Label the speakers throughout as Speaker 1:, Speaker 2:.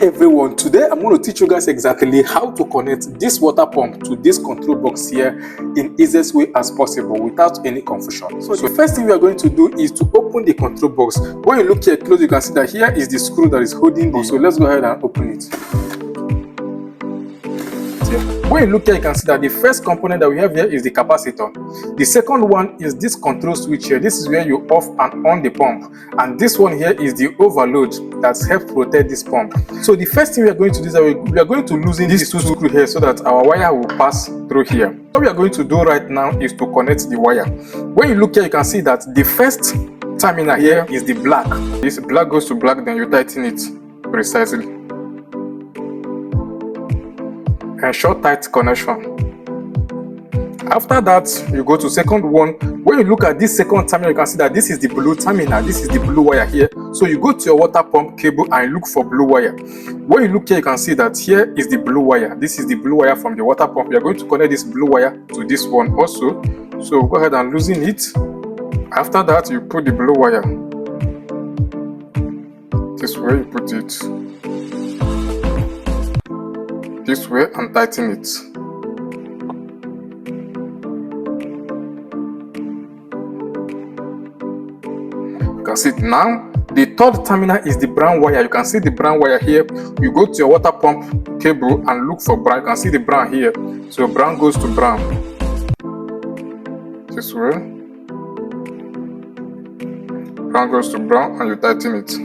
Speaker 1: everyone, today I'm going to teach you guys exactly how to connect this water pump to this control box here in easiest way as possible without any confusion. So the first thing we are going to do is to open the control box. When you look here close, you can see that here is the screw that is holding this. So let's go ahead and open it. When you look here, you can see that the first component that we have here is the capacitor. The second one is this control switch here. This is where you off and on the pump. And this one here is the overload that helps protect this pump. So the first thing we are going to do is that we are going to loosen these two screws here so that our wire will pass through here. What we are going to do right now is to connect the wire. When you look here, you can see that the first terminal here is the black. This black goes to black, then you tighten it precisely. Ensure tight connection. After that, you go to second one. When you look at this second terminal, you can see that this is the blue terminal. This is the blue wire here. So you go to your water pump cable and look for blue wire. When you look here, you can see that here is the blue wire. This is the blue wire from the water pump. We are going to connect this blue wire to this one also. So go ahead and loosen it. After that, you put the blue wire. This way you put it. This way and tighten it. You can see it now. The third terminal is the brown wire. You can see the brown wire here. You go to your water pump cable and look for brown. You can see the brown here. So brown goes to brown. This way. Brown goes to brown and you tighten it.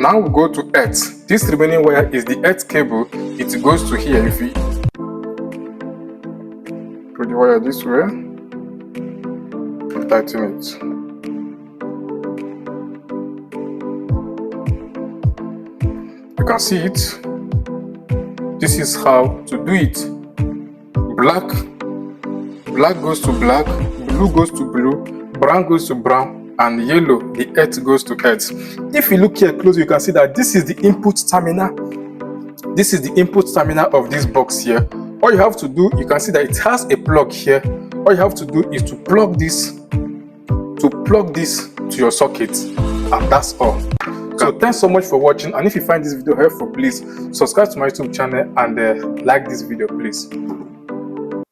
Speaker 1: Now we go to earth. This remaining wire is the earth cable. It goes to here. If you put the wire this way, and tighten it. You can see it. This is how to do it. Black goes to black, blue goes to blue, brown goes to brown, and yellow, the earth goes to earth. If you look here close, you can see that this is the input terminal. This is the input terminal of this box here. All you have to do, you can see that it has a plug here. All you have to do is to plug this to your socket, and that's all. So thanks so much for watching, and if you find this video helpful, please subscribe to my YouTube channel and like this video, please.